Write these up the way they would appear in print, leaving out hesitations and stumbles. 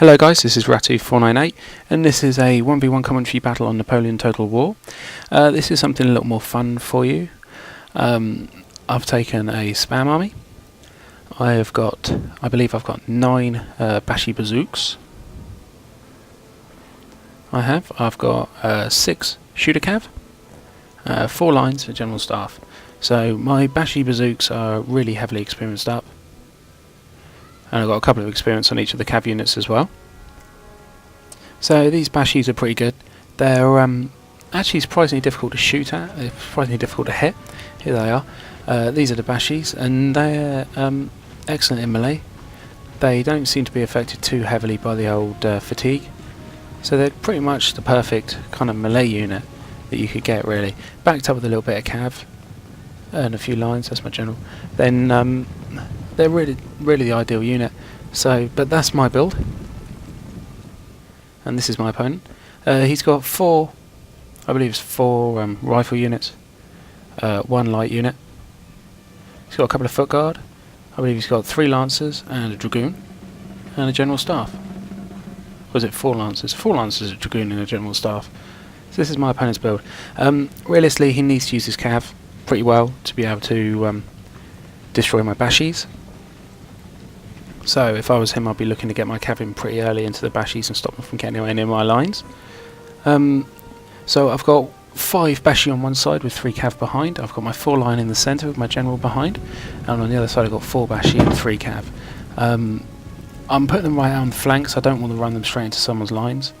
Hello guys, this is Rattue 498 and this is a 1v1 commentary battle on Napoleon Total War. This is something a little more fun for you. I've taken a spam army. I believe I've got 9 BASHI bazooks. I've got 6 shooter cav, 4 lines for general staff. So my BASHI bazooks are really heavily experienced up. And I've got a couple of experience on each of the cav units as well. So these BASHIs are pretty good. They're actually surprisingly difficult to shoot at. They're surprisingly difficult to hit. Here they are. These are the BASHIs, and they're excellent in melee. They don't seem to be affected too heavily by the old fatigue. So they're pretty much the perfect kind of melee unit that you could get, really. Backed up with a little bit of cav and a few lines. That's my general. Then they're really the ideal unit. So, but that's my build, and this is my opponent. He's got 4, I believe it's 4 rifle units, 1 light unit. He's got a couple of foot guard. I believe he's got 3 lancers and a dragoon and a general staff. Was it 4 lancers? 4 lancers, a dragoon, and a general staff. So this is my opponent's build. Realistically, he needs to use his cav pretty well to be able to destroy my BASHIs. So if I was him, I'd be looking to get my cav in pretty early into the BASHIs and stop them from getting anywhere near my lines. So I've got 5 BASHI on one side with 3 cav behind. I've got my 4 line in the centre with my general behind, and on the other side I've got 4 BASHI and 3 cav. I'm putting them right out on the flanks. I don't want to run them straight into someone's lines,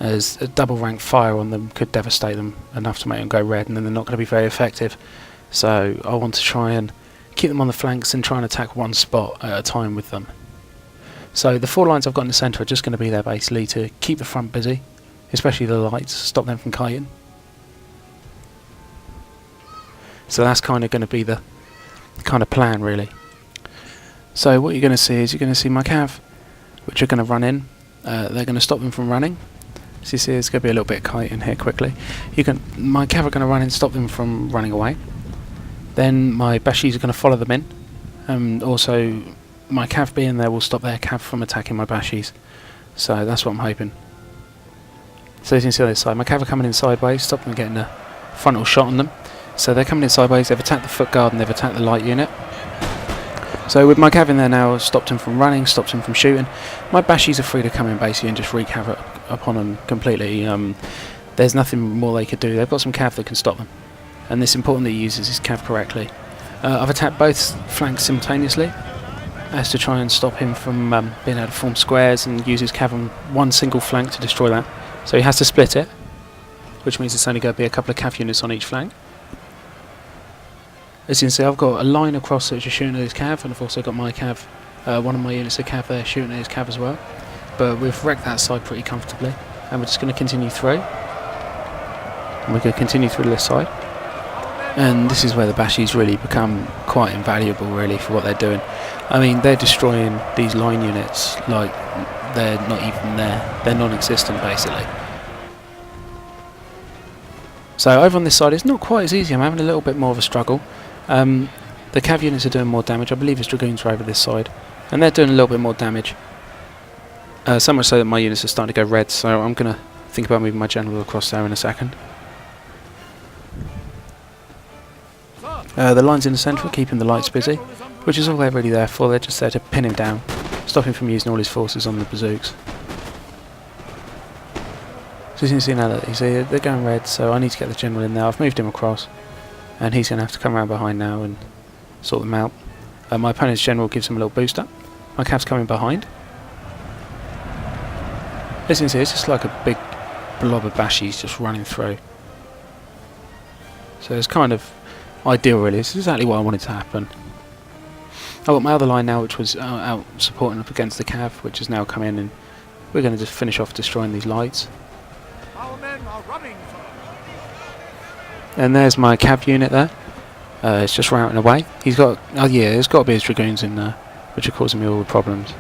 as a double rank fire on them could devastate them enough to make them go red, and then they're not going to be very effective. So I want to try and keep them on the flanks and try and attack one spot at a time with them. So the 4 lines I've got in the centre are just going to be there basically to keep the front busy, especially the lights, stop them from kiting. So that's kind of going to be the kind of plan, really. So what you're going to see is you're going to see my cav, which are going to run in. They're going to stop them from running. So you see there's going to be a little bit of kiting here quickly. My cav are going to run in, stop them from running away. Then my BASHIs are going to follow them in, and also my cav being there will stop their cav from attacking my BASHIs. So that's what I'm hoping. So as you can see on this side, my cav are coming in sideways, stop them getting a frontal shot on them. So they're coming in sideways, they've attacked the foot guard and they've attacked the light unit. So with my cav in there now, I've stopped him from running, stopped him from shooting. My BASHIs are free to come in basically and just wreak havoc upon them completely. There's nothing more they could do. They've got some cav that can stop them, and it's important that he uses his cav correctly. I've attacked both flanks simultaneously, as to try and stop him from being able to form squares and use his cav on one single flank to destroy that. So he has to split it, which means it's only going to be a couple of cav units on each flank. As you can see, I've got a line across which is shooting at his cav, and I've also got my cav, one of my units of cav there shooting at his cav as well. But we've wrecked that side pretty comfortably, and we're just going to continue through. And we're going to continue through this side. And this is where the BASHIs really become quite invaluable, really, for what they're doing. I mean, they're destroying these line units like they're not even there. They're non-existent, basically. So over on this side, it's not quite as easy. I'm having a little bit more of a struggle. The cav units are doing more damage. I believe his dragoons are over this side, and they're doing a little bit more damage. So much so that my units are starting to go red, so I'm going to think about moving my general across there in a second. The lines in the centre are keeping the lights busy, which is all they're really there for. They're just there to pin him down, stop him from using all his forces on the bazooks. So as you can see now that they're going red, so I need to get the general in there. I've moved him across, and he's going to have to come around behind now and sort them out. My opponent's general gives him a little boost up. My cav's coming behind. As you can see, it's just like a big blob of BASHIs just running through. So it's kind of ideal, really. This is exactly what I wanted to happen. I've got my other line now, which was out supporting up against the cav, which has now come in, and we're going to just finish off destroying these lights. Our men are running. And there's my cav unit there. It's just routing away. He's got, oh yeah, there's got to be his dragoons in there, which are causing me all the problems.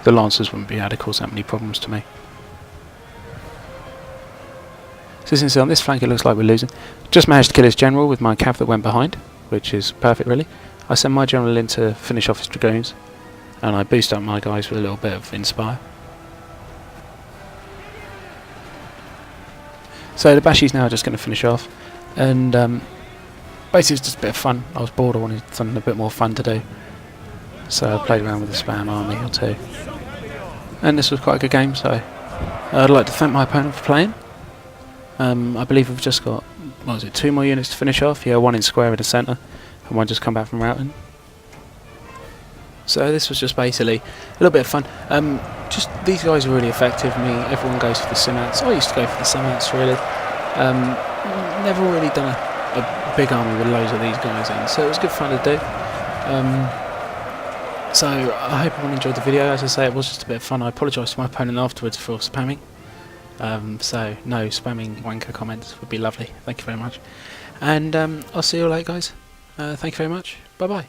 The lancers wouldn't be able to cause that many problems to me. So since on this flank it looks like we're losing. Just managed to kill his general with my cav that went behind, which is perfect, really. I send my general in to finish off his dragoons, and I boost up my guys with a little bit of inspire. So the Bashi's now just going to finish off, and basically it's just a bit of fun. I was bored, I wanted something a bit more fun to do, so I played around with the spam army or two, and this was quite a good game. So I'd like to thank my opponent for playing. I believe we've just got, what was it, 2 more units to finish off. Yeah, 1 in square in the centre, and 1 just come back from Rattue. So this was just basically a little bit of fun. Just these guys are really effective. Everyone goes for the simats. I used to go for the simats really. Never really done a big army with loads of these guys in, so it was good fun to do. So I hope everyone enjoyed the video. As I say, it was just a bit of fun. I apologise to my opponent afterwards for spamming. So no spamming wanker comments would be lovely. Thank you very much. And I'll see you all later, guys. Thank you very much. Bye bye.